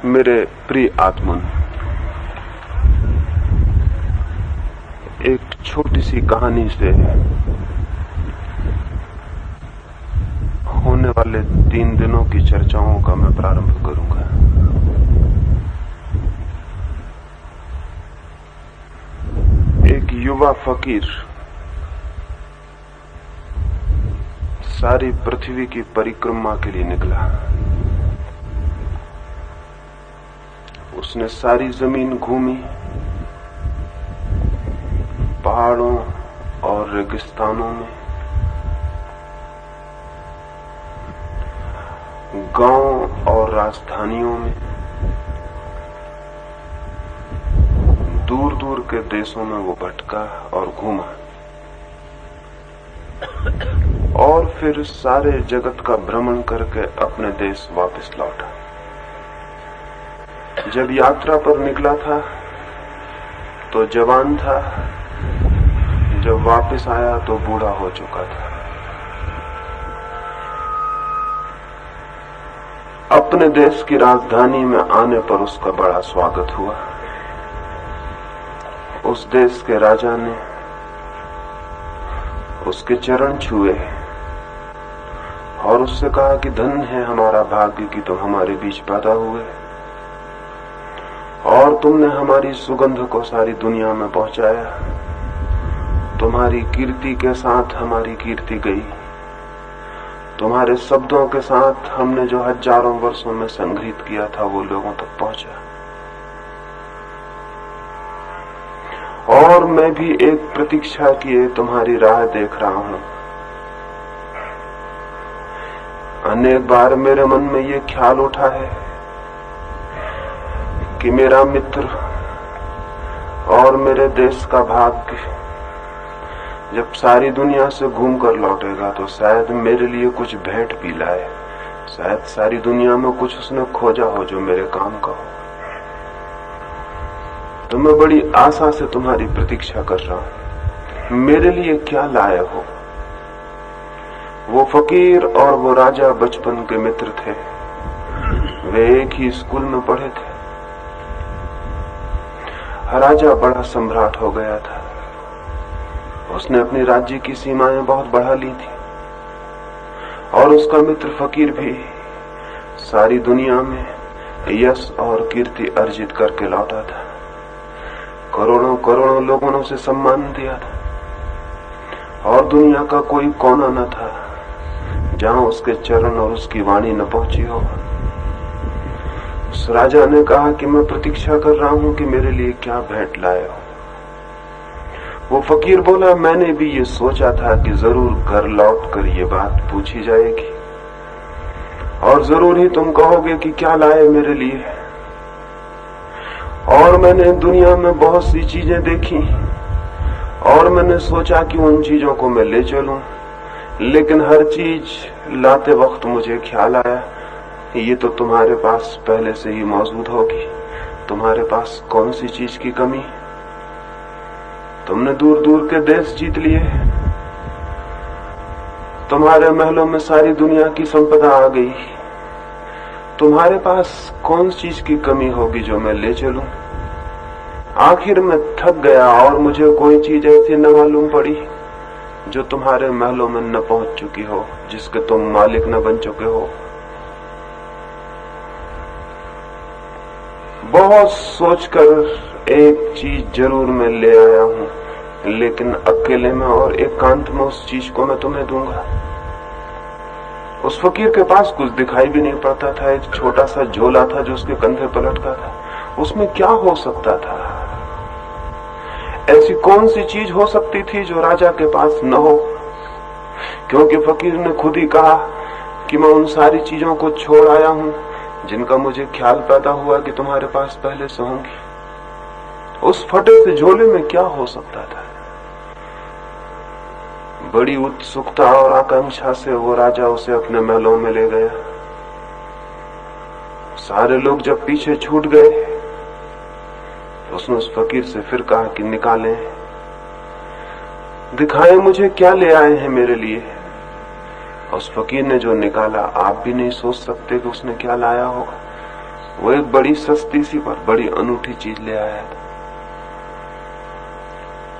मेरे प्रिय आत्मन, एक छोटी सी कहानी से होने वाले 3 दिनों की चर्चाओं का मैं प्रारंभ करूंगा। एक युवा फकीर सारी पृथ्वी की परिक्रमा के लिए निकला। उसने सारी जमीन घूमी, पहाड़ों और रेगिस्तानों में, गांव और राजधानियों में, दूर दूर के देशों में वो भटका और घूमा और फिर सारे जगत का भ्रमण करके अपने देश वापस लौटा। जब यात्रा पर निकला था तो जवान था, जब वापस आया तो बूढ़ा हो चुका था। अपने देश की राजधानी में आने पर उसका बड़ा स्वागत हुआ। उस देश के राजा ने उसके चरण छुए और उससे कहा कि धन्य है हमारा भाग्य कि तुम हमारे बीच पैदा हुए और तुमने हमारी सुगंध को सारी दुनिया में पहुंचाया। तुम्हारी कीर्ति के साथ हमारी कीर्ति गई। तुम्हारे शब्दों के साथ हमने जो हजारों वर्षों में संग्रहित किया था वो लोगों तक पहुंचा। और मैं भी एक प्रतीक्षा किए तुम्हारी राह देख रहा हूं। अनेक बार मेरे मन में ये ख्याल उठा है कि मेरा मित्र और मेरे देश का भाग्य जब सारी दुनिया से घूम कर लौटेगा तो शायद मेरे लिए कुछ भेंट भी लाए। शायद सारी दुनिया में कुछ उसने खोजा हो जो मेरे काम का हो। तो मैं बड़ी आशा से तुम्हारी प्रतीक्षा कर रहा हूं। मेरे लिए क्या लाए हो? वो फकीर और वो राजा बचपन के मित्र थे। वे एक ही स्कूल में पढ़े थे। राजा बड़ा सम्राट हो गया था। उसने अपनी राज्य की सीमाएं बहुत बढ़ा ली थी और उसका मित्र फकीर भी सारी दुनिया में यश और कीर्ति अर्जित करके लौटा था। करोड़ों करोड़ों लोगों ने उसे सम्मान दिया था और दुनिया का कोई कोना न था जहां उसके चरण और उसकी वाणी न पहुंची हो। उस राजा ने कहा कि मैं प्रतीक्षा कर रहा हूं कि मेरे लिए क्या भेंट लाए हो। वो फकीर बोला, मैंने भी ये सोचा था कि जरूर घर लौट कर ये बात पूछी जाएगी और जरूर ही तुम कहोगे कि क्या लाए मेरे लिए। और मैंने दुनिया में बहुत सी चीजें देखी और मैंने सोचा कि उन चीजों को मैं ले चलूं, लेकिन हर चीज लाते वक्त मुझे ख्याल आया ये तो तुम्हारे पास पहले से ही मौजूद होगी। तुम्हारे पास कौन सी चीज की कमी? तुमने दूर दूर के देश जीत लिए। तुम्हारे महलों में सारी दुनिया की संपदा आ गई। तुम्हारे पास कौन सी चीज की कमी होगी जो मैं ले चलूं? आखिर मैं थक गया और मुझे कोई चीज ऐसी न मालूम पड़ी जो तुम्हारे महलों में न पहुंच चुकी हो, जिसके तुम मालिक न बन चुके हो। बहुत सोचकर एक चीज जरूर मैं ले आया हूं, लेकिन अकेले में और एकांत में उस चीज को मैं तुम्हें दूंगा। उस फकीर के पास कुछ दिखाई भी नहीं पड़ता था। एक छोटा सा झोला था जो उसके कंधे पर लटका था। उसमें क्या हो सकता था? ऐसी कौन सी चीज हो सकती थी जो राजा के पास न हो? क्योंकि फकीर ने खुद ही कहा कि मैं उन सारी चीजों को छोड़ आया हूं जिनका मुझे ख्याल पैदा हुआ कि तुम्हारे पास पहले से होंगी। उस फटे से झोले में क्या हो सकता था? बड़ी उत्सुकता और आकांक्षा से वो राजा उसे अपने महलों में ले गया। सारे लोग जब पीछे छूट गए तो उसने उस फकीर से फिर कहा कि निकालें, दिखाएं मुझे क्या ले आए हैं मेरे लिए। उस फकीर ने जो निकाला आप भी नहीं सोच सकते कि उसने क्या लाया होगा। वो एक बड़ी सस्ती सी पर बड़ी अनूठी चीज ले आया था।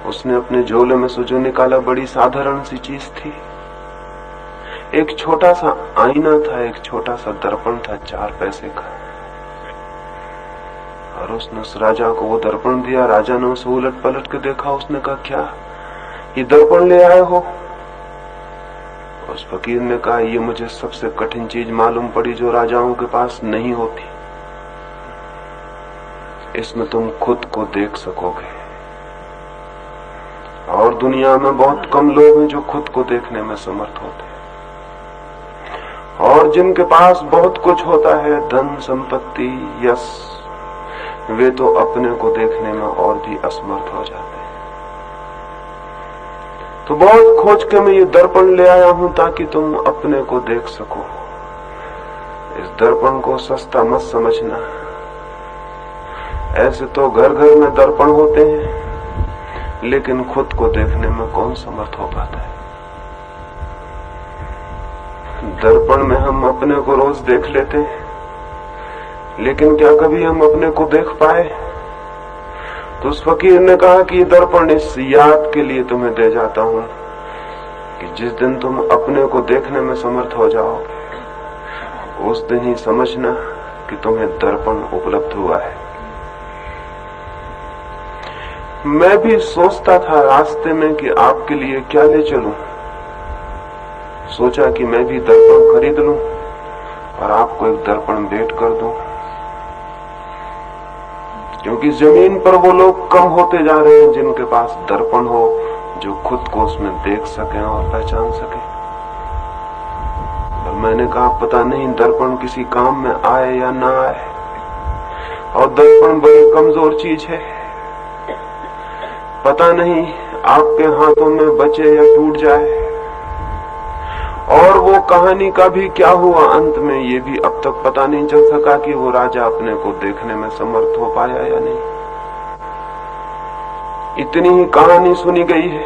उसने अपने झोले में से जो निकाला बड़ी साधारण सी चीज थी। एक छोटा सा आईना था, एक छोटा सा दर्पण था 4 पैसे का। और उसने उस राजा को वो दर्पण दिया। राजा ने उसे उलट पलट के देखा। उसने कहा, क्या ये दर्पण ले आए हो? उस फकीर ने कहा, ये मुझे सबसे कठिन चीज मालूम पड़ी जो राजाओं के पास नहीं होती। इसमें तुम खुद को देख सकोगे, और दुनिया में बहुत कम लोग हैं जो खुद को देखने में समर्थ होते हैं। और जिनके पास बहुत कुछ होता है, धन, संपत्ति, यश, वे तो अपने को देखने में और भी असमर्थ हो जाते हैं। तो बहुत खोज के मैं ये दर्पण ले आया हूं ताकि तुम अपने को देख सको। इस दर्पण को सस्ता मत समझना। ऐसे तो घर घर में दर्पण होते हैं, लेकिन खुद को देखने में कौन समर्थ हो पाता है। दर्पण में हम अपने को रोज देख लेते हैं, लेकिन क्या कभी हम अपने को देख पाए? तो उस फकीर ने कहा कि दर्पण इस याद के लिए तुम्हें दे जाता हूं कि जिस दिन तुम अपने को देखने में समर्थ हो जाओगे, उस दिन ही समझना कि तुम्हें दर्पण उपलब्ध हुआ है। मैं भी सोचता था रास्ते में कि आपके लिए क्या ले चलूं। सोचा कि मैं भी दर्पण खरीद लूं और आपको एक दर्पण भेंट कर दूं, क्योंकि जमीन पर वो लोग कम होते जा रहे हैं जिनके पास दर्पण हो, जो खुद को उसमें देख सके और पहचान सके। और मैंने कहा, पता नहीं दर्पण किसी काम में आए या ना आए। और दर्पण बड़ी कमजोर चीज है, पता नहीं आपके हाथों में बचे या टूट जाए। और वो कहानी का भी क्या हुआ अंत में, ये भी अब तक पता नहीं चल सका कि वो राजा अपने को देखने में समर्थ हो पाया या नहीं। इतनी ही कहानी सुनी गई है।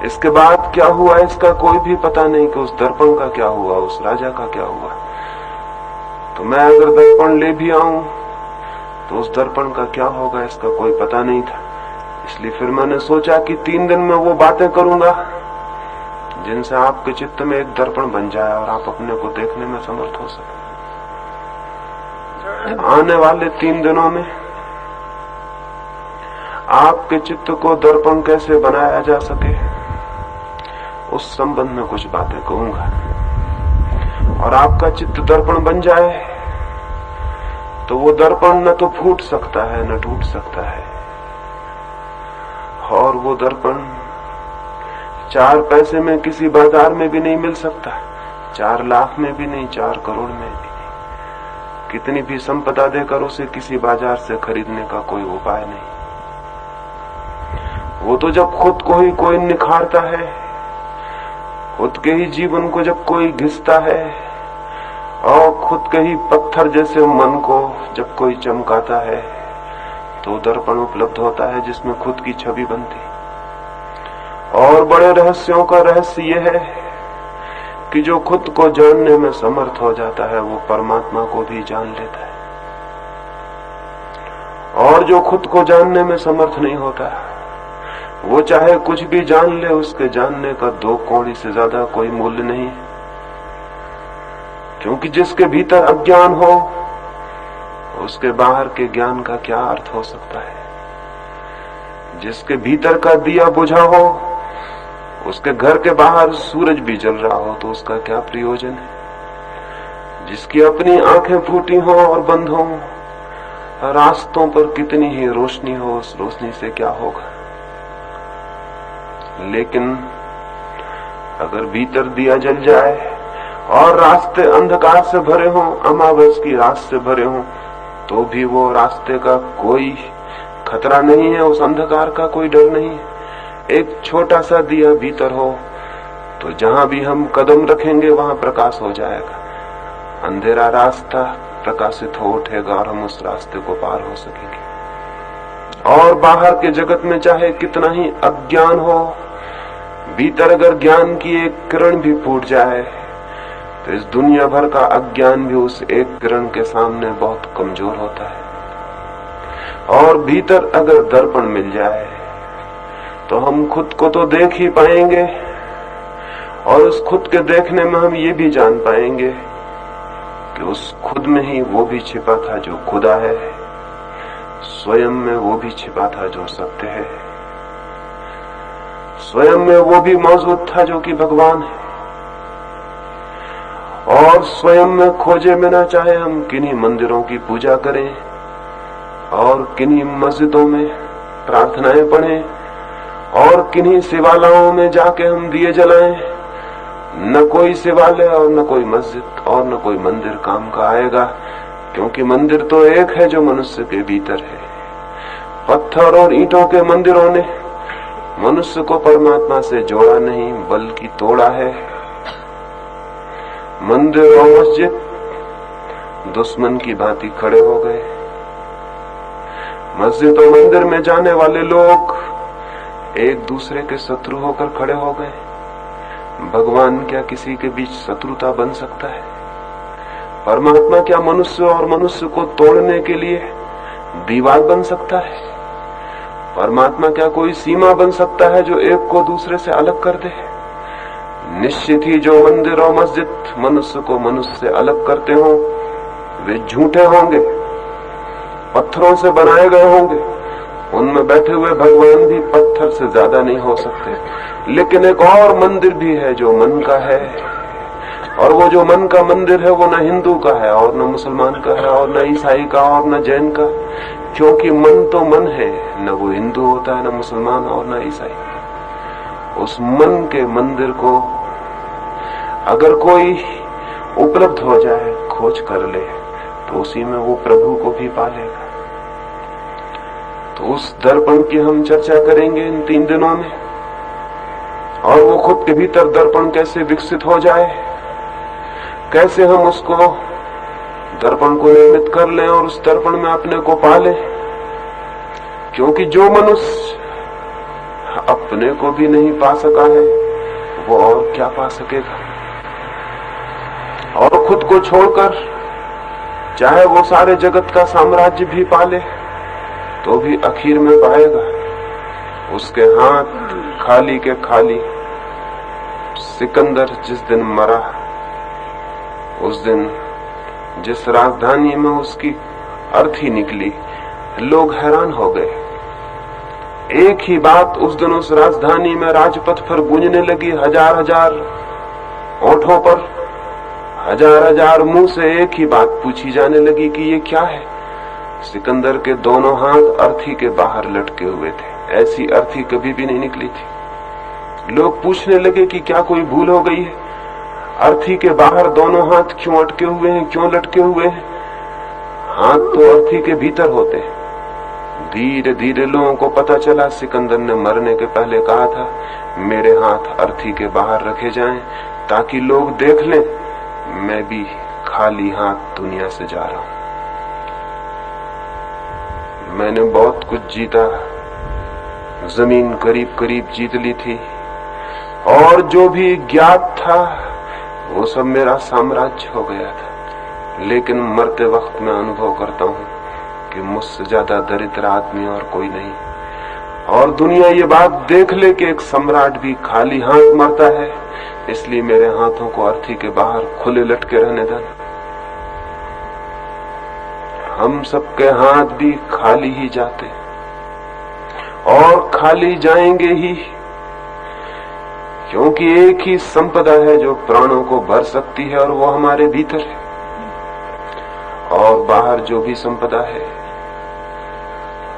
इसके बाद क्या हुआ इसका कोई भी पता नहीं कि उस दर्पण का क्या हुआ, उस राजा का क्या हुआ। तो मैं अगर दर्पण ले भी आऊं तो उस दर्पण का क्या होगा इसका कोई पता नहीं था। इसलिए फिर मैंने सोचा कि 3 दिन में वो बातें करूंगा जिनसे आपके चित्त में एक दर्पण बन जाए और आप अपने को देखने में समर्थ हो सके। आने वाले 3 दिनों में आपके चित्त को दर्पण कैसे बनाया जा सके, उस संबंध में कुछ बातें कहूंगा। और आपका चित्त दर्पण बन जाए तो वो दर्पण न तो फूट सकता है न टूट सकता है। और वो दर्पण 4 पैसे में किसी बाजार में भी नहीं मिल सकता, 4 लाख में भी नहीं, 4 करोड़ में भी नहीं। कितनी भी संपदा देकर उसे किसी बाजार से खरीदने का कोई उपाय नहीं। वो तो जब खुद को ही कोई निखारता है, खुद के ही जीवन को जब कोई घिसता है, और खुद के ही पत्थर जैसे मन को जब कोई चमकाता है, तो दर्पण उपलब्ध होता है जिसमें खुद की छवि बनती। और बड़े रहस्यों का रहस्य यह है कि जो खुद को जानने में समर्थ हो जाता है वो परमात्मा को भी जान लेता है। और जो खुद को जानने में समर्थ नहीं होता, वो चाहे कुछ भी जान ले, उसके जानने का 2 कौड़ी से ज्यादा कोई मूल्य नहीं। क्योंकि जिसके भीतर अज्ञान हो, उसके बाहर के ज्ञान का क्या अर्थ हो सकता है। जिसके भीतर का दिया बुझा हो, उसके घर के बाहर सूरज भी जल रहा हो तो उसका क्या प्रयोजन है। जिसकी अपनी आंखें फूटी हो और बंद हो, रास्तों पर कितनी ही रोशनी हो, उस रोशनी से क्या होगा। लेकिन अगर भीतर दिया जल जाए और रास्ते अंधकार से भरे हों, अमावस की रात से भरे हों, तो भी वो रास्ते का कोई खतरा नहीं है, उस अंधकार का कोई डर नहीं है। एक छोटा सा दिया भीतर हो तो जहां भी हम कदम रखेंगे वहां प्रकाश हो जाएगा। अंधेरा रास्ता प्रकाशित हो उठेगा और हम उस रास्ते को पार हो सकेंगे। और बाहर के जगत में चाहे कितना ही अज्ञान हो, भीतर अगर ज्ञान की एक किरण भी फूट जाए तो इस दुनिया भर का अज्ञान भी उस एक किरण के सामने बहुत कमजोर होता है। और भीतर अगर दर्पण मिल जाए तो हम खुद को तो देख ही पाएंगे, और उस खुद के देखने में हम ये भी जान पाएंगे कि उस खुद में ही वो भी छिपा था जो खुदा है, स्वयं में वो भी छिपा था जो सत्य है, स्वयं में वो भी मौजूद था जो कि भगवान है। और स्वयं में खोजे बिना चाहे हम किन्हीं मंदिरों की पूजा करें और किन्हीं मस्जिदों में प्रार्थनाएं पढ़ें और किन्हीं शिवालयों में जाके हम दिए जलाएं, न कोई शिवालय और न कोई मस्जिद और न कोई मंदिर काम का आएगा, क्योंकि मंदिर तो एक है जो मनुष्य के भीतर है। पत्थर और ईंटों के मंदिरों ने मनुष्य को परमात्मा से जोड़ा नहीं बल्कि तोड़ा है। मंदिर और मस्जिद दुश्मन की भांति खड़े हो गए। मस्जिद और मंदिर में जाने वाले लोग एक दूसरे के शत्रु होकर खड़े हो गए। भगवान क्या किसी के बीच शत्रुता बन सकता है? परमात्मा क्या मनुष्य और मनुष्य को तोड़ने के लिए दीवार बन सकता है? परमात्मा क्या कोई सीमा बन सकता है जो एक को दूसरे से अलग कर दे? निश्चित ही जो मंदिर और मस्जिद मनुष्य को मनुष्य से अलग करते हों वे झूठे होंगे, पत्थरों से बनाए गए होंगे। उनमें बैठे हुए भगवान भी पत्थर से ज्यादा नहीं हो सकते। लेकिन एक और मंदिर भी है जो मन का है, और वो जो मन का मंदिर है वो न हिंदू का है और न मुसलमान का है और न ईसाई का और न जैन का, क्योंकि मन तो मन है, न वो हिंदू होता है न मुसलमान और न ईसाई। उस मन के मंदिर को अगर कोई उपलब्ध हो जाए, खोज कर ले, तो उसी में वो प्रभु को भी पालेगा। तो उस दर्पण की हम चर्चा करेंगे इन 3 दिनों में, और वो खुद के भीतर दर्पण कैसे विकसित हो जाए, कैसे हम उसको दर्पण को निर्मित कर लें और उस दर्पण में अपने को पाले। क्योंकि जो मनुष्य अपने को भी नहीं पा सका है वो और क्या पा सकेगा। और खुद को छोड़कर चाहे वो सारे जगत का साम्राज्य भी पाले तो भी आखिर में पाएगा उसके हाथ खाली के खाली। सिकंदर जिस दिन मरा, उस दिन जिस राजधानी में उसकी अर्थी निकली, लोग हैरान हो गए। एक ही बात उस दिन उस राजधानी में राजपथ पर गूंजने लगी। हजार हजार ओठों पर, हजार हजार मुंह से एक ही बात पूछी जाने लगी कि ये क्या है। सिकंदर के दोनों हाथ अर्थी के बाहर लटके हुए थे। ऐसी अर्थी कभी भी नहीं निकली थी। लोग पूछने लगे कि क्या कोई भूल हो गई है, अर्थी के बाहर दोनों हाथ क्यों अटके हुए हैं, क्यों लटके हुए हैं? हाथ तो अर्थी के भीतर होते हैं। धीरे धीरे लोगों को पता चला। सिकंदर ने मरने के पहले कहा था, मेरे हाथ अर्थी के बाहर रखे जाएं ताकि लोग देख लें मैं भी खाली हाथ दुनिया से जा रहा हूं। मैंने बहुत कुछ जीता, जमीन करीब करीब जीत ली थी, और जो भी ज्ञात था वो सब मेरा साम्राज्य हो गया था। लेकिन मरते वक्त मैं अनुभव करता हूं कि मुझसे ज्यादा दरिद्र आदमी और कोई नहीं। और दुनिया ये बात देख ले कि एक सम्राट भी खाली हाथ मरता है, इसलिए मेरे हाथों को अर्थी के बाहर खुले लटके रहने देना। हम सबके हाथ भी खाली ही जाते और खाली जाएंगे ही, क्योंकि एक ही संपदा है जो प्राणों को भर सकती है और वो हमारे भीतर है। और बाहर जो भी संपदा है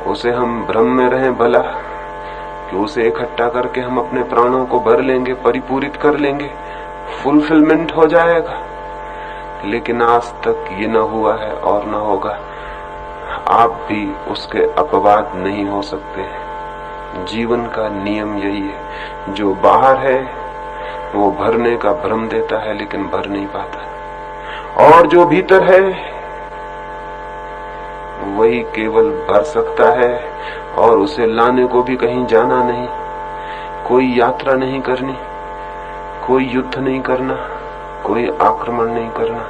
उसे हम भ्रम में रहें भला कि उसे इकट्ठा करके हम अपने प्राणों को भर लेंगे, परिपूरित कर लेंगे, फुलफिलमेंट हो जाएगा। लेकिन आज तक ये न हुआ है और न होगा। आप भी उसके अपवाद नहीं हो सकते। जीवन का नियम यही है, जो बाहर है वो भरने का भ्रम देता है लेकिन भर नहीं पाता, और जो भीतर है वही केवल भर सकता है। और उसे लाने को भी कहीं जाना नहीं, कोई यात्रा नहीं करनी, कोई युद्ध नहीं करना, कोई आक्रमण नहीं करना,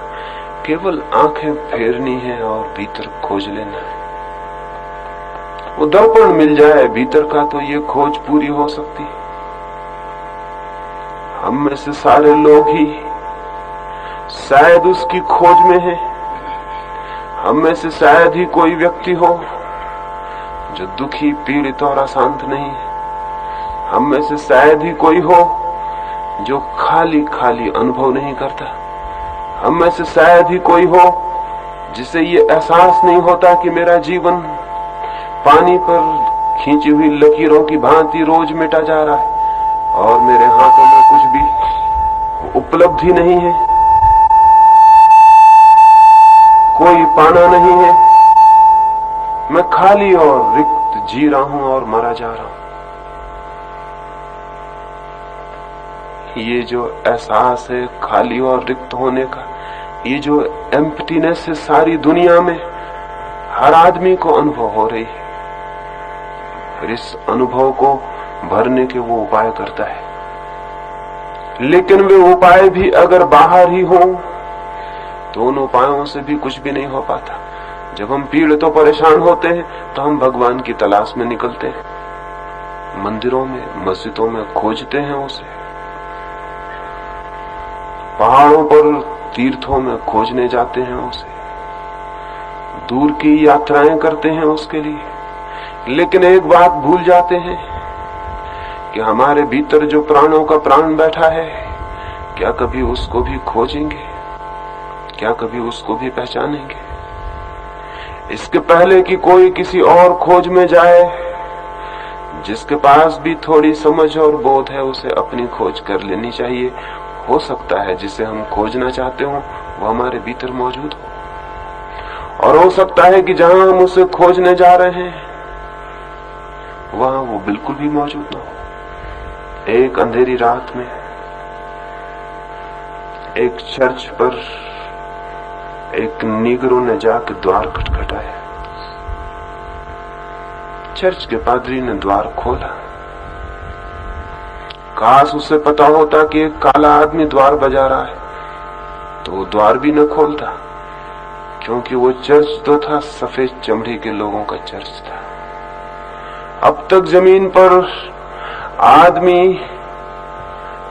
केवल आंखें फेरनी है और भीतर खोज लेना है। वो दर्पण मिल जाए भीतर का तो ये खोज पूरी हो सकती है। हम में से सारे लोग ही शायद उसकी खोज में हैं। हम में से शायद ही कोई व्यक्ति हो जो दुखी, पीड़ित और अशांत नहीं है। हम में से शायद ही कोई हो जो खाली खाली अनुभव नहीं करता। हम में से शायद ही कोई हो जिसे ये एहसास नहीं होता कि मेरा जीवन पानी पर खींची हुई लकीरों की भांति रोज मिटा जा रहा है और मेरे हाथों में कुछ भी उपलब्धि नहीं है, कोई पाना नहीं है। मैं खाली और रिक्त जी रहा हूं और मरा जा रहा हूं। ये जो एहसास है खाली और रिक्त होने का, ये जो एम्प्टीनेस है सारी दुनिया में हर आदमी को अनुभव हो रही है। फिर इस अनुभव को भरने के वो उपाय करता है, लेकिन वे उपाय भी अगर बाहर ही हो तो उन उपायों से भी कुछ भी नहीं हो पाता। जब हम पीड़ित तो परेशान होते हैं तो हम भगवान की तलाश में निकलते हैं, मंदिरों में, मस्जिदों में खोजते हैं उसे, पहाड़ों पर, तीर्थों में खोजने जाते हैं उसे, दूर की यात्राएं करते हैं उसके लिए। लेकिन एक बात भूल जाते हैं कि हमारे भीतर जो प्राणों का प्राण बैठा है, क्या कभी उसको भी खोजेंगे? क्या कभी उसको भी पहचानेंगे? इसके पहले कि कोई किसी और खोज में जाए, जिसके पास भी थोड़ी समझ और बोध है उसे अपनी खोज कर लेनी चाहिए। हो सकता है जिसे हम खोजना चाहते हो वो हमारे भीतर मौजूद हो, और हो सकता है कि जहां हम उसे खोजने जा रहे हैं वहां वो बिल्कुल भी मौजूद ना हो। एक अंधेरी रात में एक चर्च पर एक नीगरों ने जाकर द्वार खटखटाया। चर्च के पादरी ने द्वार खोला। काश उसे पता होता कि एक काला आदमी द्वार बजा रहा है तो वो द्वार भी न खोलता, क्योंकि वो चर्च तो था सफेद चमड़ी के लोगों का चर्च था। अब तक जमीन पर आदमी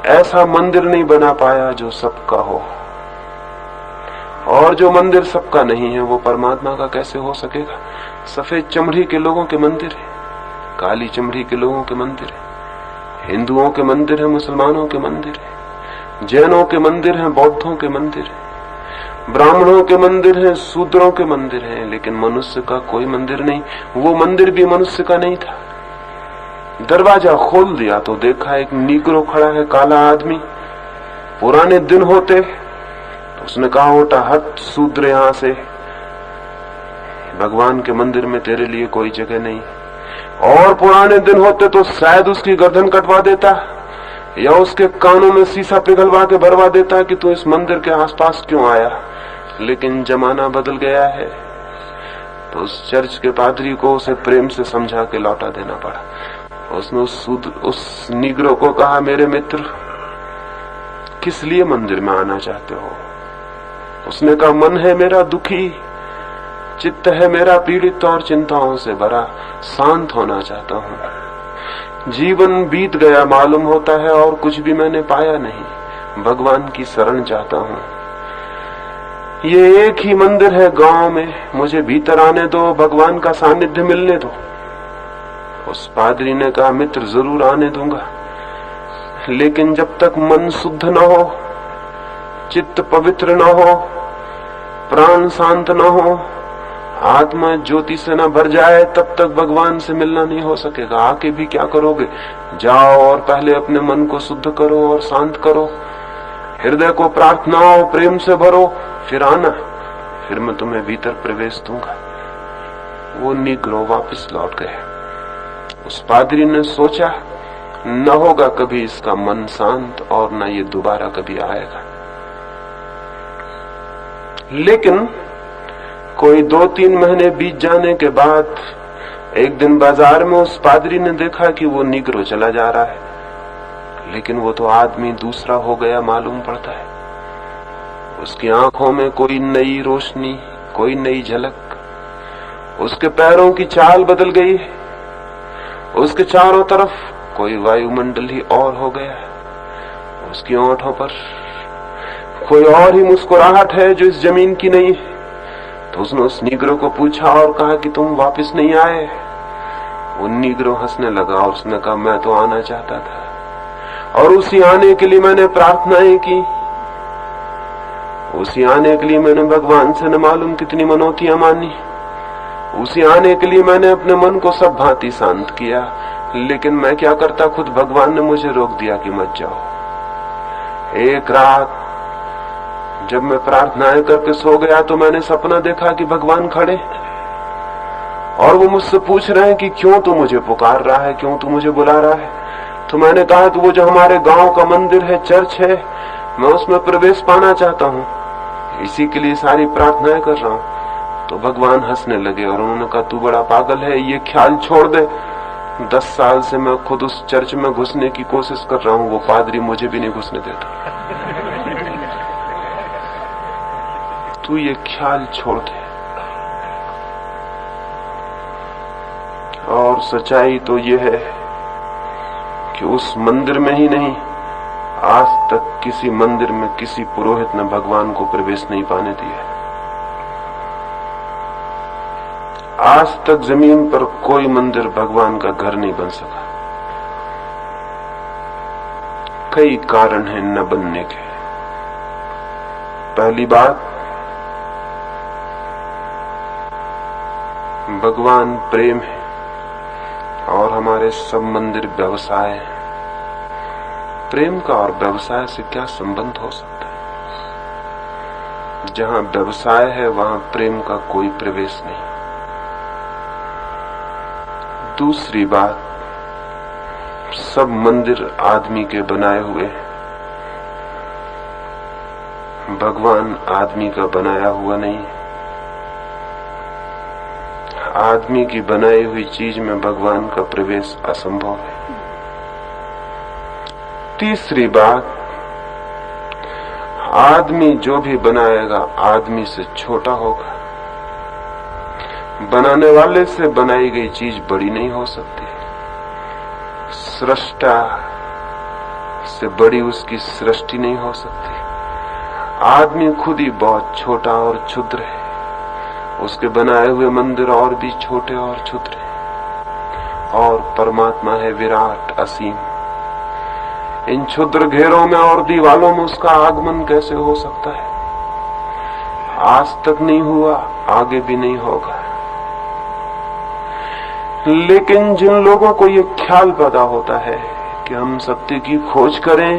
ऐसा मंदिर नहीं बना पाया जो सबका हो, और जो मंदिर सबका नहीं है वो परमात्मा का कैसे हो सकेगा? सफेद चमड़ी के लोगों के मंदिर है, काली चमड़ी के लोगों के मंदिर है, हिंदुओं के मंदिर है, मुसलमानों के मंदिर है, जैनों के मंदिर हैं, बौद्धों के मंदिर हैं, ब्राह्मणों के मंदिर हैं, शूद्रों के मंदिर हैं, लेकिन मनुष्य का कोई मंदिर नहीं। वो मंदिर भी मनुष्य का नहीं था। दरवाजा खोल दिया तो देखा एक नीगरो खड़ा है, काला आदमी। पुराने दिन होते तो उसने कहा होता, हट शूद्र, यहां से भगवान के मंदिर में तेरे लिए कोई जगह नहीं। और पुराने दिन होते तो शायद उसकी गर्दन कटवा देता या उसके कानों में शीशा पिघलवा के भरवा देता कि तू इस मंदिर के आसपास क्यों आया। लेकिन जमाना बदल गया है तो उस चर्च के पादरी को उसे प्रेम से समझा के लौटा देना पड़ा। उसने उस नीग्रो को कहा, मेरे मित्र, किस लिए मंदिर में आना चाहते हो? उसने कहा, मन है मेरा दुखी, चित्त है मेरा पीड़ित और चिंताओं से भरा, शांत होना चाहता हूं। जीवन बीत गया मालूम होता है और कुछ भी मैंने पाया नहीं। भगवान की शरण चाहता हूं। ये एक ही मंदिर है गांव में, मुझे भीतर आने दो, भगवान का सानिध्य मिलने दो। उस पादरी ने कहा, मित्र, जरूर आने दूंगा, लेकिन जब तक मन शुद्ध न हो, चित्त पवित्र न हो, प्राण शांत न हो, आत्मा ज्योति से न भर जाए, तब तक भगवान से मिलना नहीं हो सकेगा। आके भी क्या करोगे? जाओ और पहले अपने मन को शुद्ध करो और शांत करो, हृदय को प्रार्थनाओं प्रेम से भरो, फिर आना, फिर मैं तुम्हें भीतर प्रवेश दूंगा। वो नीग्रो वापस लौट गया। उस पादरी ने सोचा, न होगा कभी इसका मन शांत और न ये दोबारा कभी आएगा। लेकिन कोई 2-3 महीने बीत जाने के बाद एक दिन बाजार में उस पादरी ने देखा कि वो नीग्रो चला जा रहा है, लेकिन वो तो आदमी दूसरा हो गया मालूम पड़ता है। उसकी आंखों में कोई नई रोशनी, कोई नई झलक। उसके पैरों की चाल बदल गई है। उसके चारों तरफ कोई वायुमंडल ही और हो गया है। उसकी होठों पर कोई और ही मुस्कुराहट है जो इस जमीन की नहीं है। तो उसने उस नीग्रो को पूछा और कहा कि तुम वापस नहीं आए? वो नीग्रो हंसने लगा और उसने कहा मैं तो आना चाहता था और उसी आने के लिए मैंने प्रार्थनाएं की। उसी आने के लिए मैंने भगवान से न मालूम कितनी मनौतियां मानी। उसी आने के लिए मैंने अपने मन को सब भांति शांत किया। लेकिन मैं क्या करता, खुद भगवान ने मुझे रोक दिया कि मत जाओ। एक रात जब मैं प्रार्थनाएं करके सो गया तो मैंने सपना देखा कि भगवान खड़े और वो मुझसे पूछ रहे हैं कि क्यों तू मुझे पुकार रहा है, क्यों तू मुझे बुला रहा है। तो मैंने कहा कि वो जो हमारे गांव का मंदिर है, चर्च है, मैं उसमें प्रवेश पाना चाहता हूं, इसी के लिए सारी प्रार्थनाएं कर रहा हूं। तो भगवान हंसने लगे और उन्होंने कहा तू बड़ा पागल है, ये ख्याल छोड़ दे। 10 साल से मैं खुद उस चर्च में घुसने की कोशिश कर रहा हूं, वो पादरी मुझे भी नहीं घुसने देता। तू ये ख्याल छोड़ दे। और सच्चाई तो ये है कि उस मंदिर में ही नहीं, आज तक किसी मंदिर में किसी पुरोहित ने भगवान को प्रवेश नहीं पाने दिया। आज तक जमीन पर कोई मंदिर भगवान का घर नहीं बन सका। कई कारण हैं न बनने के। पहली बात, भगवान प्रेम है और हमारे सब मंदिर व्यवसाय है। प्रेम का और व्यवसाय से क्या संबंध हो सकता है? जहां व्यवसाय है वहां प्रेम का कोई प्रवेश नहीं। दूसरी बात, सब मंदिर आदमी के बनाए हुए हैं। भगवान आदमी का बनाया हुआ नहीं। आदमी की बनाई हुई चीज में भगवान का प्रवेश असंभव है। तीसरी बात, आदमी जो भी बनाएगा आदमी से छोटा होगा। बनाने वाले से बनाई गई चीज बड़ी नहीं हो सकती। सृष्टा से बड़ी उसकी सृष्टि नहीं हो सकती। आदमी खुद ही बहुत छोटा और क्षुद्र है। उसके बनाए हुए मंदिर और भी छोटे और क्षुद्र हैं। और परमात्मा है विराट, असीम। इन क्षुद्र घेरों में और दीवालों में उसका आगमन कैसे हो सकता है? आज तक नहीं हुआ, आगे भी नहीं होगा। लेकिन जिन लोगों को ये ख्याल पैदा होता है कि हम सत्य की खोज करें,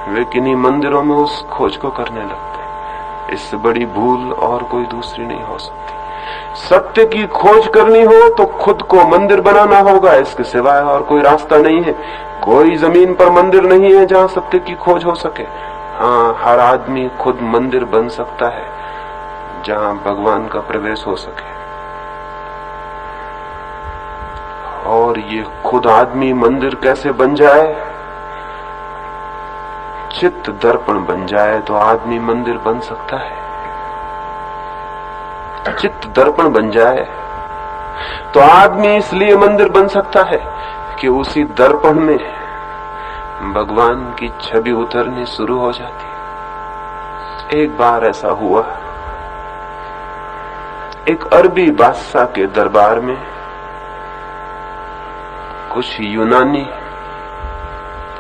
वे किन्हीं मंदिरों में उस खोज को करने लगते। इससे बड़ी भूल और कोई दूसरी नहीं हो सकती। सत्य की खोज करनी हो तो खुद को मंदिर बनाना होगा, इसके सिवाय और कोई रास्ता नहीं है। कोई जमीन पर मंदिर नहीं है जहां सत्य की खोज हो सके। हाँ, हर आदमी खुद मंदिर बन सकता है जहां भगवान का प्रवेश हो सके। और ये खुद आदमी मंदिर कैसे बन जाए? चित्त दर्पण बन जाए तो आदमी मंदिर बन सकता है। चित्त दर्पण बन जाए तो आदमी इसलिए मंदिर बन सकता है कि उसी दर्पण में भगवान की छवि उतरनी शुरू हो जाती है। एक बार ऐसा हुआ, एक अरबी बादशाह के दरबार में कुछ यूनानी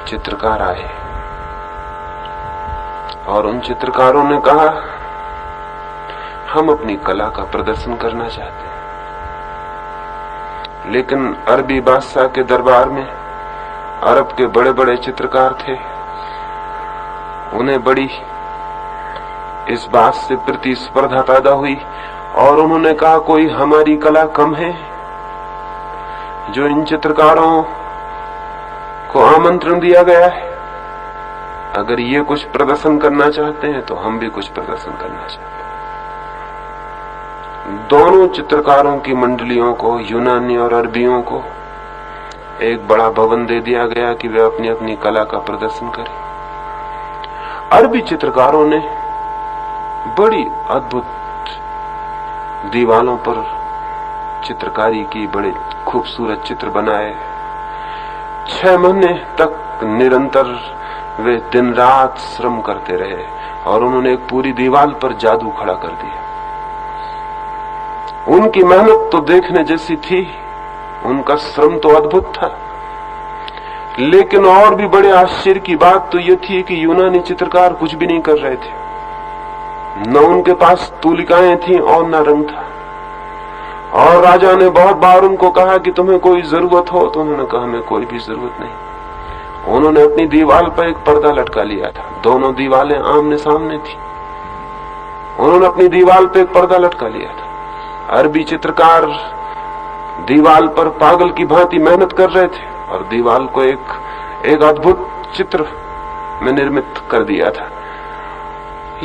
चित्रकार आए और उन चित्रकारों ने कहा हम अपनी कला का प्रदर्शन करना चाहते हैं। लेकिन अरबी बादशाह के दरबार में अरब के बड़े बड़े चित्रकार थे। उन्हें बड़ी इस बात से प्रतिस्पर्धा पैदा हुई और उन्होंने कहा कोई हमारी कला कम है जो इन चित्रकारों को आमंत्रण दिया गया है? अगर ये कुछ प्रदर्शन करना चाहते हैं तो हम भी कुछ प्रदर्शन करना चाहते हैं। दोनों चित्रकारों की मंडलियों को, यूनानी और अरबियों को, एक बड़ा भवन दे दिया गया कि वे अपनी अपनी कला का प्रदर्शन करें। अरबी चित्रकारों ने बड़ी अद्भुत दीवालों पर चित्रकारी की, बड़े खूबसूरत चित्र बनाए। 6 महीने तक निरंतर वे दिन रात श्रम करते रहे और उन्होंने एक पूरी दीवार पर जादू खड़ा कर दिया। उनकी मेहनत तो देखने जैसी थी, उनका श्रम तो अद्भुत था, लेकिन और भी बड़े आश्चर्य की बात तो यह थी कि यूनानी चित्रकार कुछ भी नहीं कर रहे थे। न उनके पास तूलिकाएं थीं और न रंग था। और राजा ने बहुत बार उनको कहा कि तुम्हें कोई जरूरत हो, तो उन्होंने कहा हमें कोई भी जरूरत नहीं। उन्होंने अपनी दीवार पर एक पर्दा लटका लिया था, दोनों दीवारें आमने सामने थी। उन्होंने अपनी दीवार पर एक पर्दा लटका लिया था। अरबी चित्रकार दीवार पर पागल की भांति मेहनत कर रहे थे और दीवार को एक अद्भुत चित्र में निर्मित कर दिया था।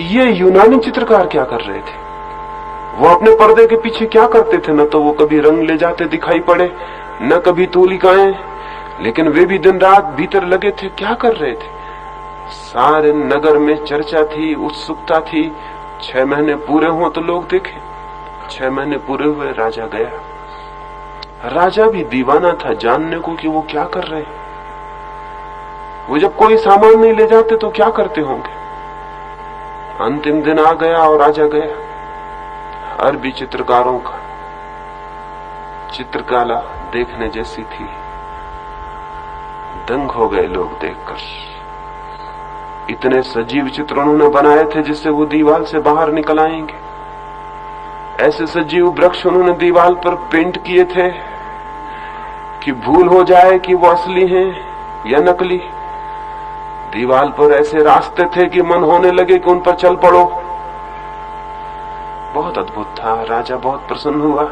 ये यूनानी चित्रकार क्या कर रहे थे? वो अपने पर्दे के पीछे क्या करते थे? न तो वो कभी रंग ले जाते दिखाई पड़े, न कभी तूलिकाएं, लेकिन वे भी दिन रात भीतर लगे थे। क्या कर रहे थे? सारे नगर में चर्चा थी, उत्सुकता थी। 6 महीने पूरे हों तो लोग देखें। 6 महीने पूरे हुए, राजा गया। राजा भी दीवाना था जानने को कि वो क्या कर रहे हैं। वो जब कोई सामान नहीं ले जाते तो क्या करते होंगे। अंतिम दिन आ गया और राजा गया। अरबी चित्रकारों का चित्रकला देखने जैसी थी। दंग हो गए लोग देखकर। इतने सजीव चित्र उन्होंने बनाए थे जिससे वो दीवार से बाहर निकल आएंगे। ऐसे सजीव वृक्ष उन्होंने दीवार पर पेंट किए थे कि भूल हो जाए कि वो असली हैं या नकली। दीवार पर ऐसे रास्ते थे कि मन होने लगे कि उन पर चल पड़ो। बहुत अद्भुत था। राजा बहुत प्रसन्न हुआ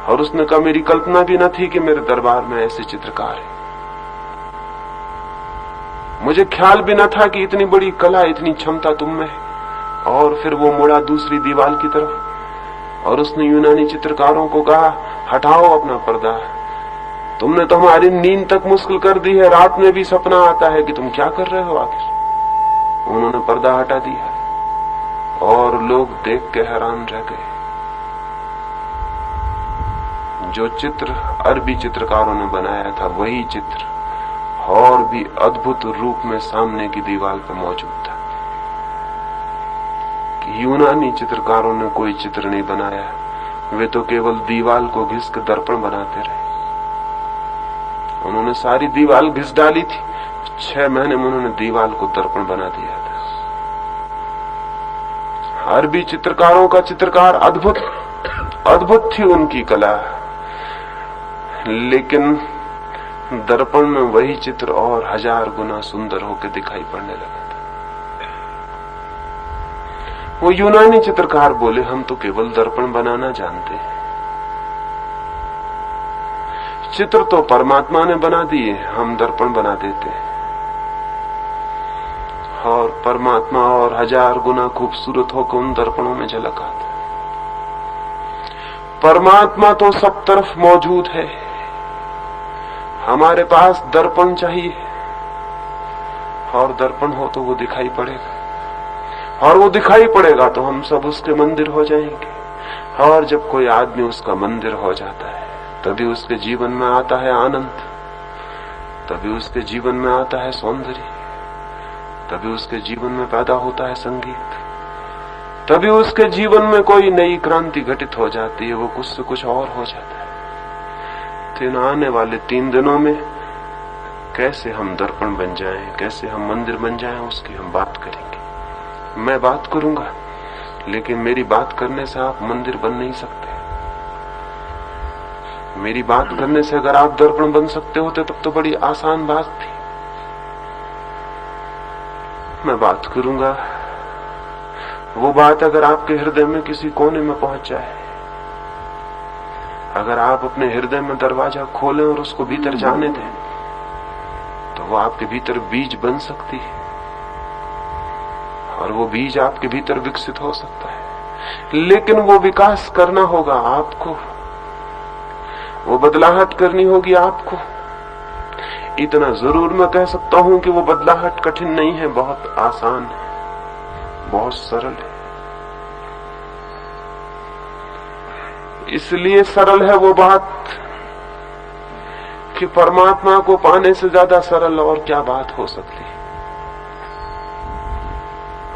और उसने कहा मेरी कल्पना भी न थी कि मेरे दरबार में ऐसे चित्रकार हैं। मुझे ख्याल भी न था कि इतनी बड़ी कला, इतनी क्षमता तुम में। और फिर वो मुड़ा दूसरी दीवार की तरफ और उसने यूनानी चित्रकारों को कहा हटाओ अपना पर्दा, तुमने तो हमारी नींद तक मुश्किल कर दी है। रात में भी सपना आता है कि तुम क्या कर रहे हो आखिर। उन्होंने पर्दा हटा दिया और लोग देख के हैरान रह गए। जो चित्र अरबी चित्रकारों ने बनाया था वही चित्र और भी अद्भुत रूप में सामने की दीवार पर मौजूद था। यूनानी चित्रकारों ने कोई चित्र नहीं बनाया, वे तो केवल दीवार को घिस के दर्पण बनाते रहे। उन्होंने सारी दीवार घिस डाली थी। 6 महीने में उन्होंने दीवार को दर्पण बना दिया था। अरबी चित्रकारों का चित्रकार अद्भुत थी उनकी कला, लेकिन दर्पण में वही चित्र और 1000 गुना सुंदर होकर दिखाई पड़ने लगा था। वो यूनानी चित्रकार बोले हम तो केवल दर्पण बनाना जानते हैं, चित्र तो परमात्मा ने बना दिए, हम दर्पण बना देते हैं। और परमात्मा और 1000 गुना खूबसूरत होकर उन दर्पणों में झलक आता है। परमात्मा तो सब तरफ मौजूद है, हमारे पास दर्पण चाहिए और दर्पण हो तो वो दिखाई पड़ेगा और वो दिखाई पड़ेगा तो हम सब उसके मंदिर हो जाएंगे। और जब कोई आदमी उसका मंदिर हो जाता है तभी उसके जीवन में आता है आनंद, तभी उसके जीवन में आता है सौंदर्य, तभी उसके जीवन में पैदा होता है संगीत, तभी उसके जीवन में कोई नई क्रांति घटित हो जाती है, वो कुछ से कुछ और हो जाता है। तो इन आने वाले 3 दिनों में कैसे हम दर्पण बन जाएं, कैसे हम मंदिर बन जाएं, उसकी हम बात करेंगे। मैं बात करूंगा, लेकिन मेरी बात करने से आप मंदिर बन नहीं सकते। मेरी बात करने से अगर आप दर्पण बन सकते होते तब तो बड़ी आसान बात थी। मैं बात करूंगा, वो बात अगर आपके हृदय में किसी कोने में पहुंच जाए, अगर आप अपने हृदय में दरवाजा खोलें और उसको भीतर जाने दें, तो वो आपके भीतर बीज बन सकती है और वो बीज आपके भीतर विकसित हो सकता है। लेकिन वो विकास करना होगा आपको, वो बदलाहट करनी होगी आपको। इतना जरूर मैं कह सकता हूं कि वो बदलाहट कठिन नहीं है, बहुत आसान है, बहुत सरल है। इसलिए सरल है वो बात कि परमात्मा को पाने से ज्यादा सरल और क्या बात हो सकती है।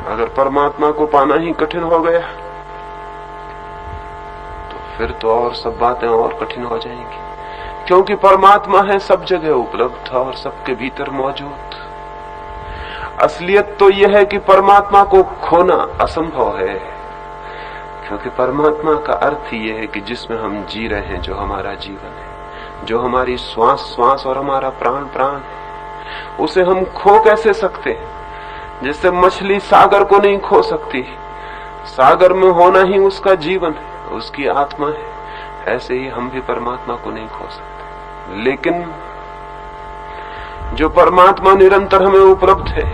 अगर परमात्मा को पाना ही कठिन हो गया तो फिर तो और सब बातें और कठिन हो जाएंगी, क्योंकि परमात्मा है सब जगह उपलब्ध और सबके भीतर मौजूद। असलियत तो यह है कि परमात्मा को खोना असंभव है, क्योंकि परमात्मा का अर्थ ही यह है कि जिसमें हम जी रहे हैं, जो हमारा जीवन है, जो हमारी श्वास श्वास और हमारा प्राण प्राण है, उसे हम खो कैसे सकते हैं? जैसे मछली सागर को नहीं खो सकती, सागर में होना ही उसका जीवन है, उसकी आत्मा है, ऐसे ही हम भी परमात्मा को नहीं खो सकते। लेकिन जो परमात्मा निरंतर हमें उपलब्ध है,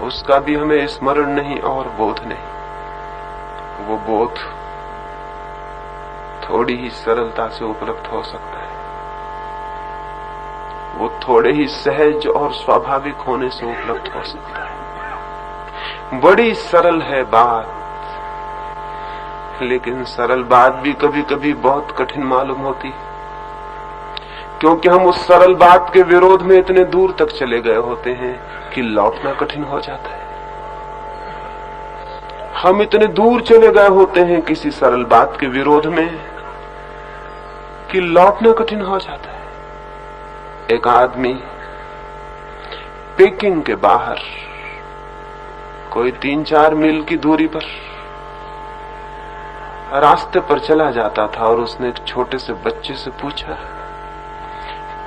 उसका भी हमें स्मरण नहीं और बोध नहीं। वो बोध थोड़ी ही सरलता से उपलब्ध हो सकता है, वो थोड़े ही सहज और स्वाभाविक होने से उपलब्ध हो सकता है। बड़ी सरल है बात, लेकिन सरल बात भी कभी कभी बहुत कठिन मालूम होती, क्योंकि हम उस सरल बात के विरोध में इतने दूर तक चले गए होते हैं कि लौटना कठिन हो जाता है। हम इतने दूर चले गए होते हैं किसी सरल बात के विरोध में कि लौटना कठिन हो जाता है। एक आदमी पेकिंग के बाहर कोई 3-4 मील की दूरी पर रास्ते पर चला जाता था और उसने एक छोटे से बच्चे से पूछा,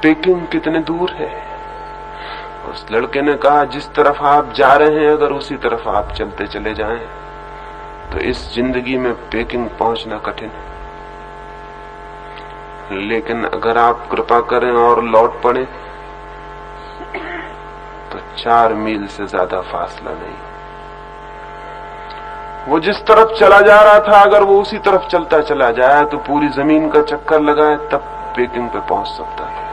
पेकिंग कितने दूर है? उस लड़के ने कहा, जिस तरफ आप जा रहे हैं अगर उसी तरफ आप चलते चले जाएं तो इस जिंदगी में पेकिंग पहुंचना कठिन है, लेकिन अगर आप कृपा करें और लौट पड़े तो 4 मील से ज्यादा फासला नहीं। वो जिस तरफ चला जा रहा था अगर वो उसी तरफ चलता चला जाए तो पूरी जमीन का चक्कर लगाए तब पेकिंग पे पहुंच सकता था,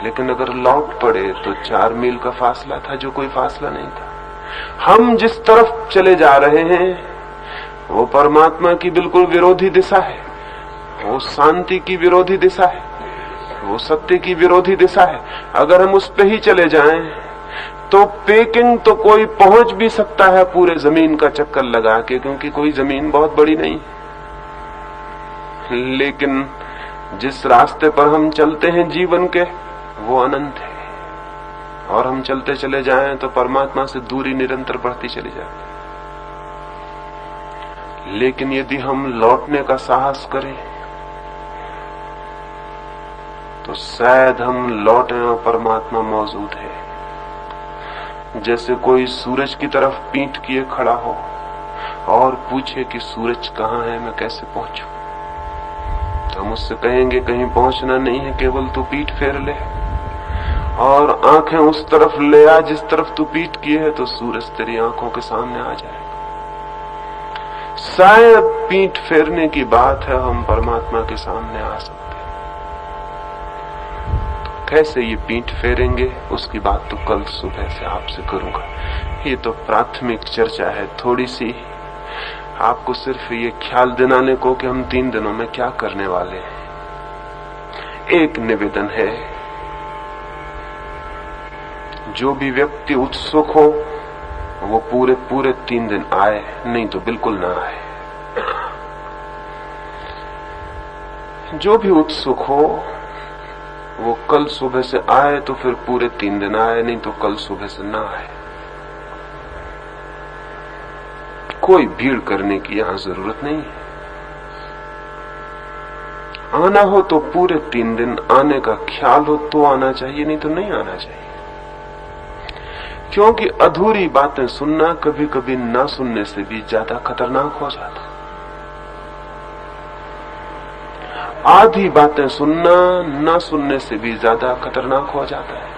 लेकिन अगर लौट पड़े तो 4 मील का फासला था, जो कोई फासला नहीं था। हम जिस तरफ चले जा रहे हैं वो परमात्मा की बिल्कुल विरोधी दिशा है, वो शांति की विरोधी दिशा है, वो सत्य की विरोधी दिशा है। अगर हम उस पे ही चले जाएं तो पेकिंग तो कोई पहुंच भी सकता है पूरे जमीन का चक्कर लगा के, क्योंकि कोई जमीन बहुत बड़ी नहीं, लेकिन जिस रास्ते पर हम चलते हैं जीवन के वो अनंत है, और हम चलते चले जाएं तो परमात्मा से दूरी निरंतर बढ़ती चली जाती। लेकिन यदि हम लौटने का साहस करें तो शायद हम लौटें और परमात्मा मौजूद है। जैसे कोई सूरज की तरफ पीठ किए खड़ा हो और पूछे कि सूरज कहाँ है, मैं कैसे पहुंचूं? तो हम उससे कहेंगे कहीं पहुंचना नहीं है, केवल तू पीठ फेर ले और आंखें उस तरफ ले आ जिस तरफ तू पीठ किए है, तो सूरज तेरी आंखों के सामने आ जाएगा। शायद पीठ फेरने की बात है, हम परमात्मा के सामने आ सकते हैं। कैसे ये पीठ फेरेंगे उसकी बात तो कल सुबह से आपसे करूंगा। ये तो प्राथमिक चर्चा है, थोड़ी सी आपको सिर्फ ये ख्याल दिलाने को कि हम 3 दिनों में क्या करने वाले हैं। एक निवेदन है, जो भी व्यक्ति उत्सुक हो वो पूरे 3 दिन आए, नहीं तो बिल्कुल ना आए। जो भी उत्सुक हो वो कल सुबह से आए तो फिर पूरे 3 दिन आए, नहीं तो कल सुबह से ना आए। कोई भीड़ करने की यहां जरूरत नहीं है। आना हो तो पूरे 3 दिन आने का ख्याल हो तो आना चाहिए, नहीं तो नहीं आना चाहिए। क्योंकि अधूरी बातें सुनना कभी कभी ना सुनने से भी ज्यादा खतरनाक हो जाता। आधी बातें सुनना ना सुनने से भी ज्यादा खतरनाक हो जाता है।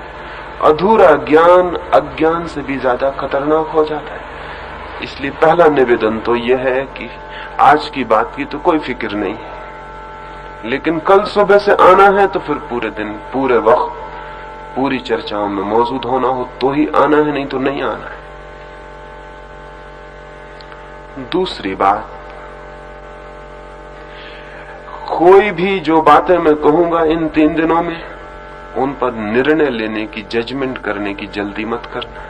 अधूरा ज्ञान अज्ञान से भी ज्यादा खतरनाक हो जाता है। इसलिए पहला निवेदन तो यह है कि आज की बात की तो कोई फिक्र नहीं है, लेकिन कल सुबह से आना है तो फिर पूरे दिन पूरे वक्त पूरी चर्चाओं में मौजूद होना हो तो ही आना है, नहीं तो नहीं आना है। दूसरी बात, कोई भी जो बातें मैं कहूंगा इन 3 दिनों में, उन पर निर्णय लेने की, जजमेंट करने की जल्दी मत करना,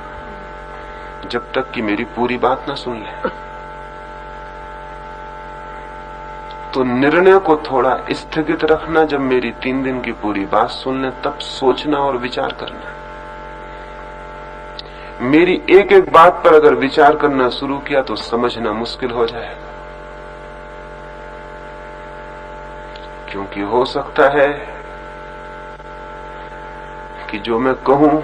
जब तक कि मेरी पूरी बात ना सुन ले। तो निर्णय को थोड़ा स्थगित रखना, जब मेरी 3 दिन की पूरी बात सुन ले तब सोचना और विचार करना। मेरी एक एक बात पर अगर विचार करना शुरू किया तो समझना मुश्किल हो जाएगा, क्योंकि हो सकता है कि जो मैं कहूं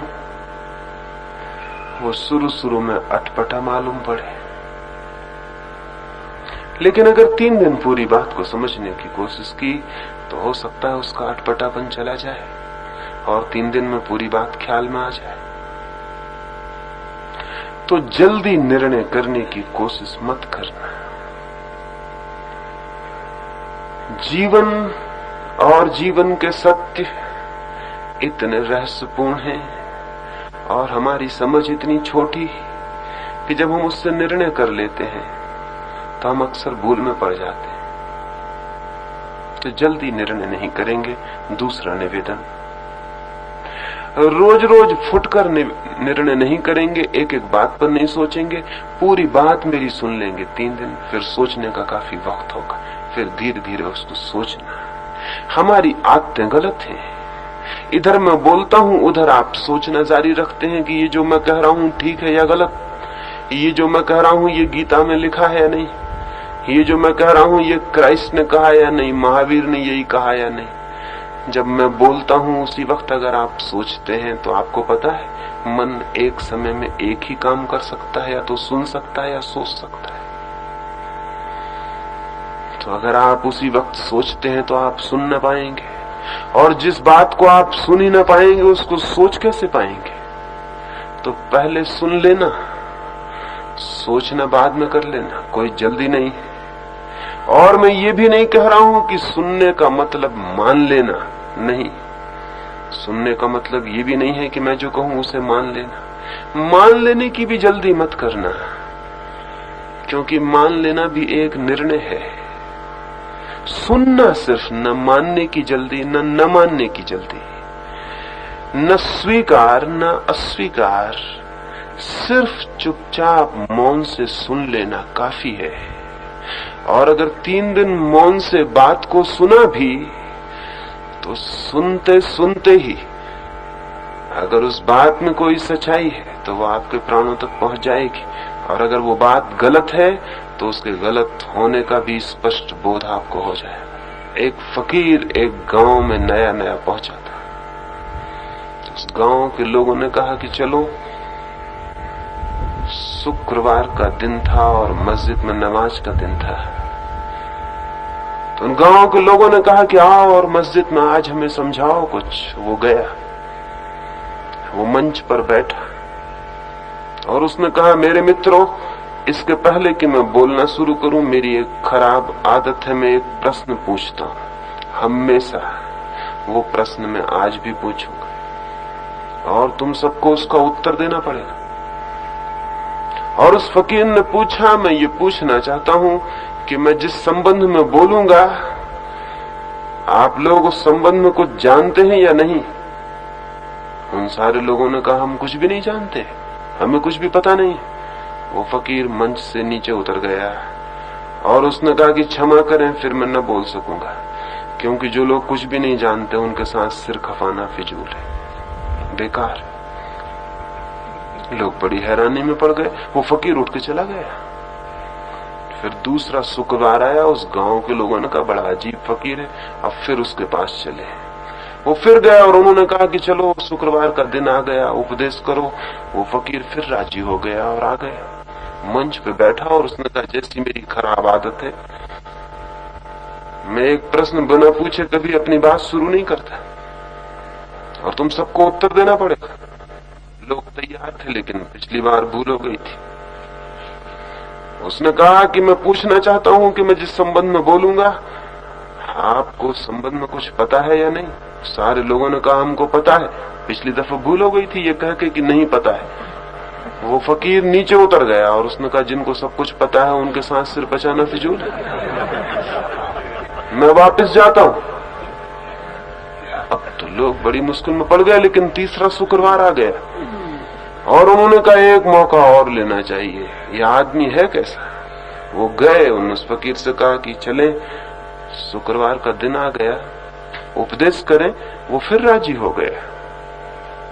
वो शुरू में अटपटा मालूम पड़े, लेकिन अगर 3 दिन पूरी बात को समझने की कोशिश की तो हो सकता है उसका अटपटापन चला जाए और 3 दिन में पूरी बात ख्याल में आ जाए। तो जल्दी निर्णय करने की कोशिश मत करना। जीवन और जीवन के सत्य इतने रहस्यपूर्ण हैं और हमारी समझ इतनी छोटी कि जब हम उससे निर्णय कर लेते हैं तो हम अक्सर भूल में पड़ जाते हैं। तो जल्दी निर्णय नहीं करेंगे। दूसरा निवेदन, रोज रोज फुटकर निर्णय नहीं करेंगे, एक एक बात पर नहीं सोचेंगे। पूरी बात मेरी सुन लेंगे 3 दिन, फिर सोचने का काफी वक्त होगा, फिर धीरे धीरे उसको सोचना। हमारी आदतें गलत हैं। इधर मैं बोलता हूं, उधर आप सोचना जारी रखते हैं कि ये जो मैं कह रहा हूं ठीक है या गलत, ये जो मैं कह रहा हूं ये गीता में लिखा है या नहीं, ये जो मैं कह रहा हूं ये क्राइस्ट ने कहा या नहीं, महावीर ने यही कहा या नहीं। जब मैं बोलता हूं उसी वक्त अगर आप सोचते हैं तो आपको पता है मन एक समय में एक ही काम कर सकता है, या तो सुन सकता है या सोच सकता है। तो अगर आप उसी वक्त सोचते हैं तो आप सुन ना पाएंगे, और जिस बात को आप सुन ही ना पाएंगे उसको सोच कैसे पाएंगे। तो पहले सुन लेना, सोचना बाद में कर लेना, कोई जल्दी नहीं। और मैं ये भी नहीं कह रहा हूं कि सुनने का मतलब मान लेना, नहीं। सुनने का मतलब ये भी नहीं है कि मैं जो कहूं उसे मान लेना। मान लेने की भी जल्दी मत करना, क्योंकि मान लेना भी एक निर्णय है। सुनना सिर्फ, न मानने की जल्दी, न मानने की जल्दी, न स्वीकार न अस्वीकार, सिर्फ चुपचाप मौन से सुन लेना काफी है। और अगर 3 दिन मौन से बात को सुना भी तो सुनते सुनते ही अगर उस बात में कोई सच्चाई है तो वो आपके प्राणों तक पहुंच जाएगी, और अगर वो बात गलत है तो उसके गलत होने का भी स्पष्ट बोध आपको हो जाएगा। एक फकीर एक गांव में नया नया पहुंचा था। उस गांव के लोगों ने कहा कि चलो, शुक्रवार का दिन था और मस्जिद में नमाज का दिन था। तो उन गांव के लोगों ने कहा कि आओ और मस्जिद में आज हमें समझाओ कुछ। वो गया, वो मंच पर बैठा और उसने कहा, मेरे मित्रों, इसके पहले कि मैं बोलना शुरू करूं, मेरी एक खराब आदत है, मैं एक प्रश्न पूछता हूं हमेशा। वो प्रश्न मैं आज भी पूछूंगा और तुम सबको उसका उत्तर देना पड़ेगा। और उस फकीर ने पूछा, मैं ये पूछना चाहता हूं कि मैं जिस संबंध में बोलूंगा आप लोग उस संबंध में कुछ जानते हैं या नहीं। उन सारे लोगों ने कहा, हम कुछ भी नहीं जानते, हमें कुछ भी पता नहीं। वो फकीर मंच से नीचे उतर गया और उसने कहा कि क्षमा करें, फिर मैं न बोल सकूंगा, क्योंकि जो लोग कुछ भी नहीं जानते उनके साथ सिर खपाना फिजूल है, बेकार। लोग बड़ी हैरानी में पड़ गए। वो फकीर उठ के चला गया। फिर दूसरा शुक्रवार आया, उस गांव के लोगों ने कहा, बड़ा अजीब फकीर है, अब फिर उसके पास चले। वो फिर गया और उन्होंने कहा कि चलो, शुक्रवार का दिन आ गया, उपदेश करो। वो फकीर फिर राजी हो गया और आ गया, मंच पे बैठा और उसने कहा, जैसी मेरी खराब आदत है, मैं एक प्रश्न बिना पूछे कभी अपनी बात शुरू नहीं करता और तुम सबको उत्तर देना पड़ेगा। लोग तैयार थे, लेकिन पिछली बार भूल हो गई थी। उसने कहा कि मैं पूछना चाहता हूं कि मैं जिस संबंध में बोलूंगा आपको उस संबंध में कुछ पता है या नहीं। सारे लोगों ने कहा, हमको पता है, पिछली दफा भूल हो गई थी ये कह के कि नहीं पता है। वो फकीर नीचे उतर गया और उसने कहा, जिनको सब कुछ पता है उनके साथ सिर बचाना फिजूल है। मैं वापस जाता हूं। अब तो लोग बड़ी मुश्किल में पड़ गए, लेकिन तीसरा शुक्रवार आ गया और उन्होंने कहा एक मौका और लेना चाहिए, यह आदमी है कैसा। वो गए, उन्होंने उस फकीर से कहा कि चले, शुक्रवार का दिन आ गया, उपदेश करें। वो फिर राजी हो गया।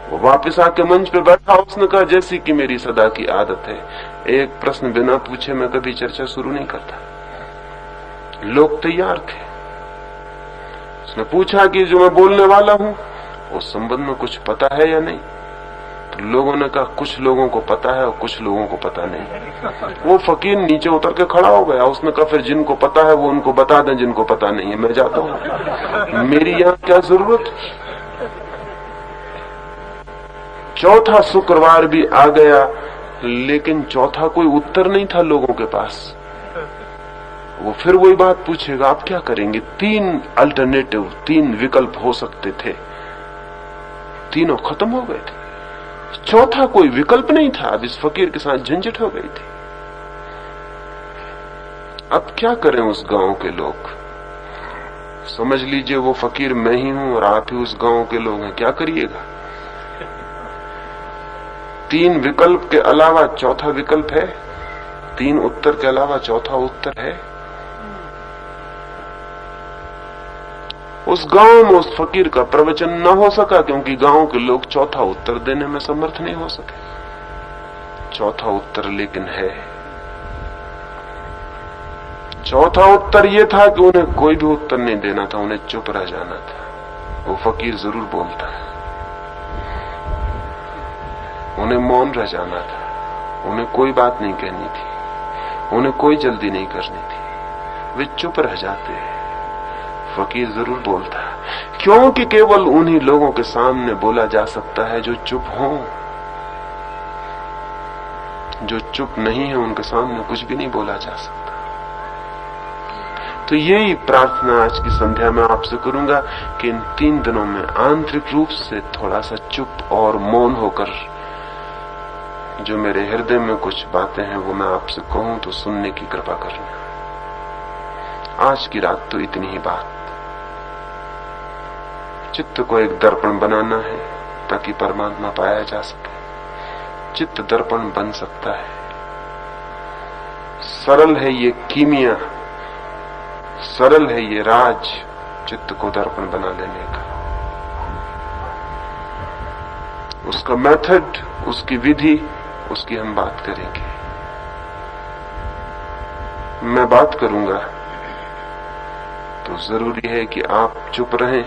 वो वापस आके मंच पे बैठा। उसने कहा जैसी कि मेरी सदा की आदत है, एक प्रश्न बिना पूछे मैं कभी चर्चा शुरू नहीं करता। लोग तैयार थे। उसने पूछा कि जो मैं बोलने वाला हूं उस संबंध में कुछ पता है या नहीं। तो लोगों ने कहा कुछ लोगों को पता है और कुछ लोगों को पता नहीं। वो फकीर नीचे उतर के खड़ा हो गया। उसने कहा फिर जिनको पता है वो उनको बता दें, जिनको पता नहीं है मैं जाता हूं, मेरी यहां क्या जरूरत। चौथा शुक्रवार भी आ गया, लेकिन चौथा कोई उत्तर नहीं था लोगों के पास। वो फिर वही बात पूछेगा, आप क्या करेंगे। 3 अल्टरनेटिव, 3 विकल्प हो सकते थे, तीनों खत्म हो गए थे। चौथा कोई विकल्प नहीं था। अब इस फकीर के साथ झंझट हो गई थी। अब क्या करें उस गांव के लोग। समझ लीजिए वो फकीर मैं ही हूं और आप ही उस गांव के लोग हैं, क्या करिएगा। 3 विकल्प के अलावा चौथा विकल्प है, 3 उत्तर के अलावा चौथा उत्तर है। उस गांव में उस फकीर का प्रवचन न हो सका क्योंकि गांव के लोग चौथा उत्तर देने में समर्थ नहीं हो सके। चौथा उत्तर लेकिन है। चौथा उत्तर यह था कि उन्हें कोई भी उत्तर नहीं देना था, उन्हें चुप रह जाना था। वो फकीर जरूर बोलता है, उन्हें मौन रह जाना था। उन्हें कोई बात नहीं कहनी थी, उन्हें कोई जल्दी नहीं करनी थी। वे चुप रह जाते। फकीर जरूर बोलता है क्योंकि केवल उन्हीं लोगों के सामने बोला जा सकता है जो चुप हों। जो चुप नहीं है उनके सामने कुछ भी नहीं बोला जा सकता। तो यही प्रार्थना आज की संध्या में आपसे करूंगा कि इन 3 दिनों में आंतरिक रूप से थोड़ा सा चुप और मौन होकर जो मेरे हृदय में कुछ बातें हैं वो मैं आपसे कहूं तो सुनने की कृपा करना। आज की रात तो इतनी ही बात। चित्त को एक दर्पण बनाना है ताकि परमात्मा पाया जा सके। चित्त दर्पण बन सकता है। सरल है ये कीमिया, सरल है ये राज, चित्त को दर्पण बना लेने का। उसका मेथड, उसकी विधि, उसकी हम बात करेंगे। मैं बात करूंगा तो जरूरी है कि आप चुप रहें,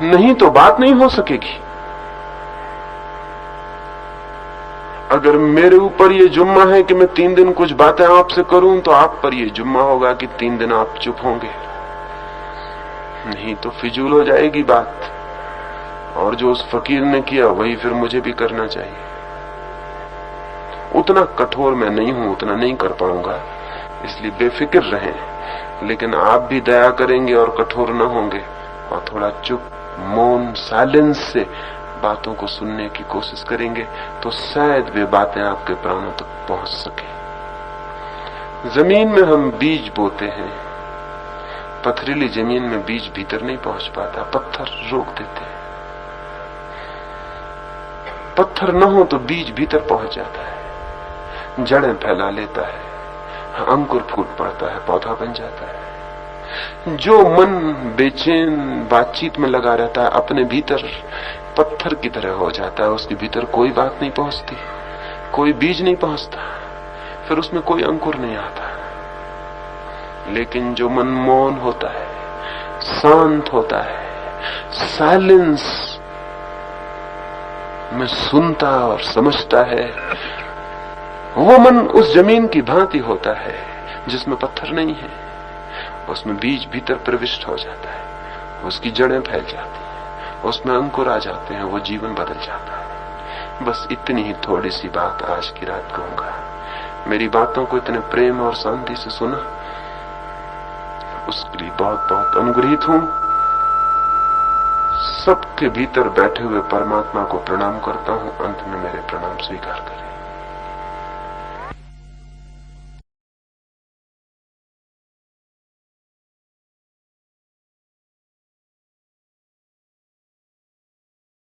नहीं तो बात नहीं हो सकेगी। अगर मेरे ऊपर ये जुम्मा है कि मैं 3 दिन कुछ बातें आपसे करूं तो आप पर ये जुम्मा होगा कि 3 दिन आप चुप होंगे, नहीं तो फिजूल हो जाएगी बात। और जो उस फकीर ने किया वही फिर मुझे भी करना चाहिए। उतना कठोर मैं नहीं हूं, उतना नहीं कर पाऊंगा, इसलिए बेफिक्र रहें। लेकिन आप भी दया करेंगे और कठोर न होंगे और थोड़ा चुप, मौन, साइलेंस से बातों को सुनने की कोशिश करेंगे तो शायद वे बातें आपके प्राणों तक पहुंच सके। जमीन में हम बीज बोते हैं, पथरीली जमीन में बीज भीतर नहीं पहुंच पाता, पत्थर रोक देते हैं। पत्थर न हो तो बीज भीतर पहुंच जाता है, जड़ें फैला लेता है, अंकुर फूट पड़ता है, पौधा बन जाता है। जो मन बेचैन बातचीत में लगा रहता है अपने भीतर पत्थर की तरह हो जाता है। उसके भीतर कोई बात नहीं पहुंचती, कोई बीज नहीं पहुंचता, फिर उसमें कोई अंकुर नहीं आता। लेकिन जो मन मौन होता है, शांत होता है, साइलेंस में सुनता और समझता है, वो मन उस जमीन की भांति होता है जिसमें पत्थर नहीं है। उसमें बीज भीतर प्रविष्ट हो जाता है, उसकी जड़ें फैल जाती हैं, उसमें अंकुर आ जाते हैं, वो जीवन बदल जाता है। बस इतनी ही थोड़ी सी बात आज की रात कहूंगा। मेरी बातों को इतने प्रेम और शांति से सुना, उसके लिए बहुत बहुत अनुग्रहित हूं। सबके भीतर बैठे हुए परमात्मा को प्रणाम करता हूं। अंत में मेरे प्रणाम स्वीकार करें।